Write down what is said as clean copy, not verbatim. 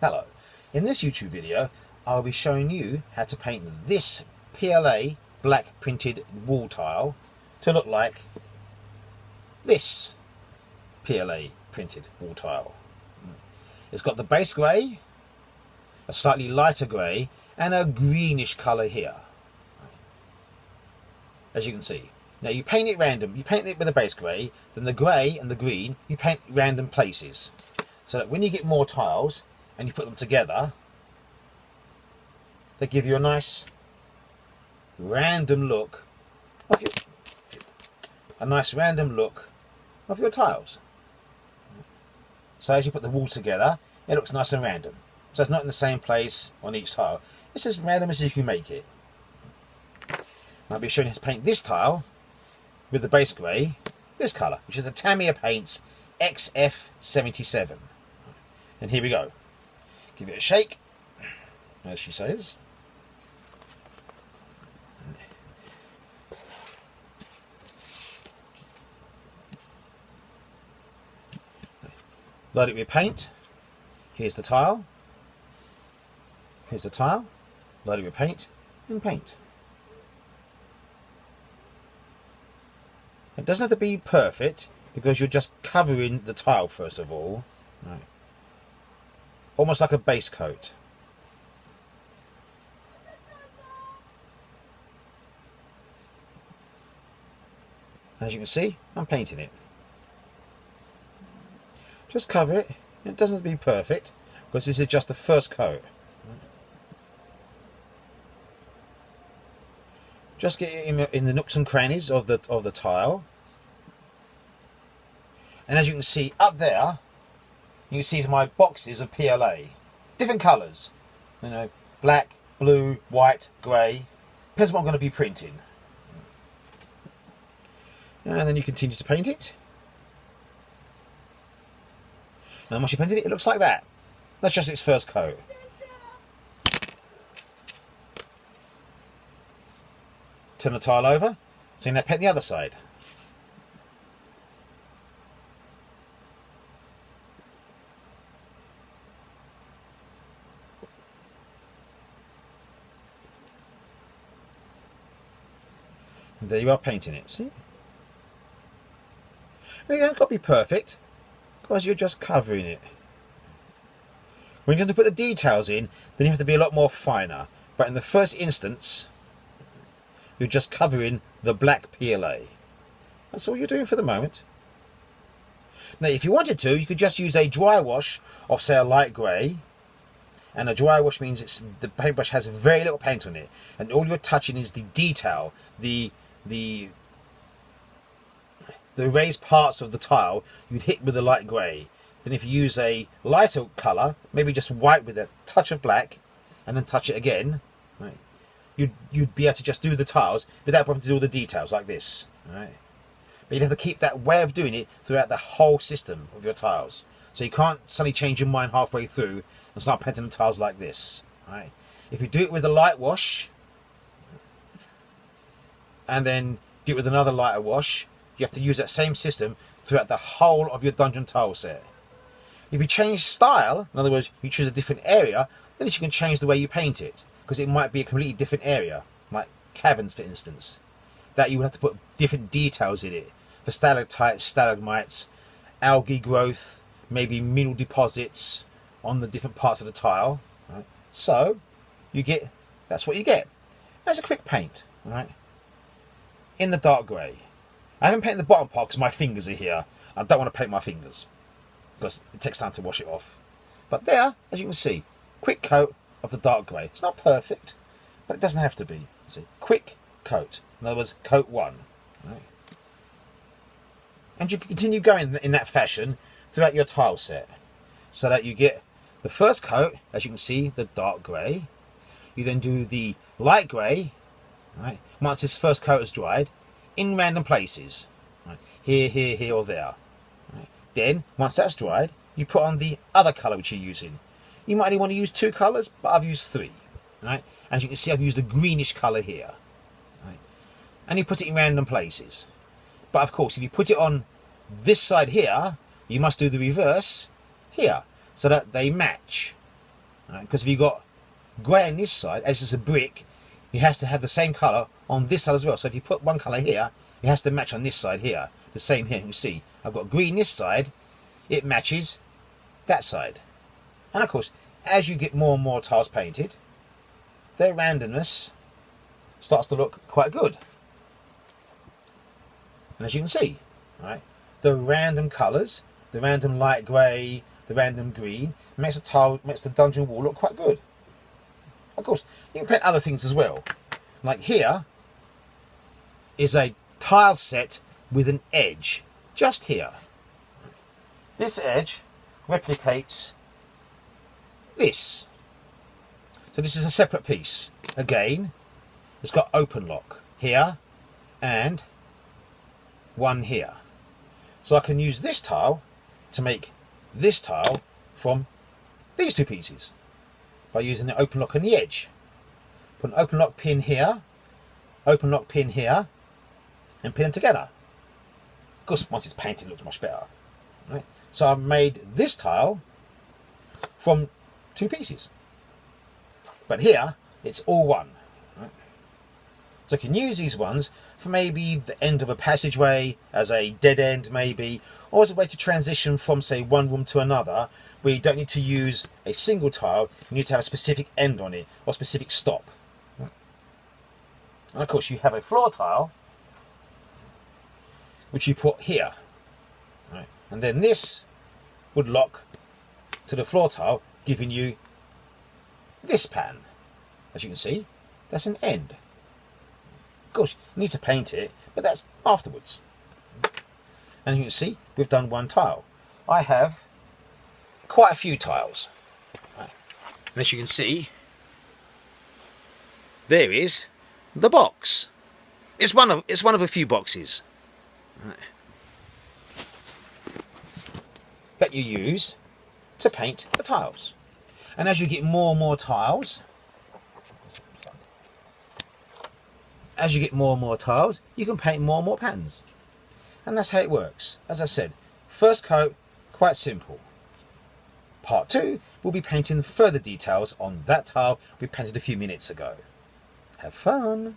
Hello. In this YouTube video, I'll be showing you how to paint this PLA black printed wall tile to look like this PLA printed wall tile. It's got the base grey, a slightly lighter grey, and a greenish colour here, as you can see. Now you paint it random. You paint it with a base grey, then the grey and the green you paint random places, so that when you get more tiles and you put them together, they give you a nice random look of your tiles. So as you put the wall together, it looks nice and random. So it's not in the same place on each tile. It's as random as you can make it. I'll be showing you how to paint this tile with the base grey, this colour, which is a Tamiya Paints XF77. And here we go. Give it a shake, as she says. Load it with paint. Here's the tile. Here's the tile. Load it with paint and paint. It doesn't have to be perfect because you're just covering the tile first of all. Right. Almost like a base coat. As you can see, I'm painting it. Just cover it. It doesn't have to be perfect because this is just the first coat. Just get it in the nooks and crannies of the tile. And as you can see up there, you can see my boxes of PLA. Different colours. You know, black, blue, white, grey. Depends what I'm going to be printing. And then you continue to paint it. And once you painted it, it looks like that. That's just its first coat. Turn the tile over, so you now paint the other side. And there you are painting it, see? Again, it's got to be perfect, because you're just covering it. When you have to put the details in, then you have to be a lot more finer. But in the first instance, you're just covering the black PLA. That's all you're doing for the moment. Now, if you wanted to, you could just use a dry wash of, say, a light grey. And a dry wash means the paintbrush has very little paint on it, and all you're touching is the detail, the raised parts of the tile you'd hit with a light grey. Then if you use a lighter colour, maybe just white with a touch of black, and then touch it again, right, you'd be able to just do the tiles without having to do all the details like this. Right? But you'd have to keep that way of doing it throughout the whole system of your tiles. So you can't suddenly change your mind halfway through and start painting the tiles like this. Right? If you do it with a light wash, and then do it with another lighter wash, you have to use that same system throughout the whole of your dungeon tile set. If you change style, in other words, you choose a different area, then you can change the way you paint it, because it might be a completely different area, like caverns for instance, that you would have to put different details in it, for stalactites, stalagmites, algae growth, maybe mineral deposits on the different parts of the tile. Right? So that's what you get. That's a quick paint, right? In the dark grey. I haven't painted the bottom part because my fingers are here. I don't want to paint my fingers because it takes time to wash it off. But there, as you can see, quick coat of the dark grey. It's not perfect, but it doesn't have to be. See, quick coat. In other words, coat one. Right? And you can continue going in that fashion throughout your tile set, so that you get the first coat, as you can see, the dark grey. You then do the light grey. Right? Once this first coat is dried, in random places, right? Here, here, here, or there. Right? Then, once that's dried, you put on the other colour which you're using. You might only want to use 2 colours, but I've used 3. Right? As you can see, I've used a greenish colour here. Right? And you put it in random places. But of course, if you put it on this side here, you must do the reverse here, so that they match. Because if you've got grey on this side, as it's a brick, it has to have the same colour on this side as well. So if you put one colour here, it has to match on this side here. The same here, you see. I've got green this side, it matches that side. And of course, as you get more and more tiles painted, their randomness starts to look quite good. And as you can see, right, the random colours, the random light grey, the random green, makes the dungeon wall look quite good. Of course, you can paint other things as well. Like here is a tile set with an edge, just here. This edge replicates this. So this is a separate piece. Again, it's got open lock here and one here. So I can use this tile to make this tile from these two pieces by using the open lock on the edge. Put an open lock pin here, open lock pin here, and pin them together. Of course, once it's painted, it looks much better. Right? So I've made this tile from two pieces. But here, it's all one. Right? So I can use these ones for maybe the end of a passageway, as a dead end maybe, or as a way to transition from, say, one room to another, where you don't need to use a single tile, you need to have a specific end on it, or a specific stop. Right? And of course, you have a floor tile, which you put here. Right? And then this would lock to the floor tile, giving you this pattern. As you can see, that's an end. Of course, you need to paint it, but that's afterwards. And you can see, we've done one tile. I have quite a few tiles. Right. And as you can see, there is the box. It's one of a few boxes. Right. That you use to paint the tiles. And as you get more and more tiles, you can paint more and more patterns. And that's how it works. As I said, first coat, quite simple. Part 2, we'll be painting further details on that tile we painted a few minutes ago. Have fun!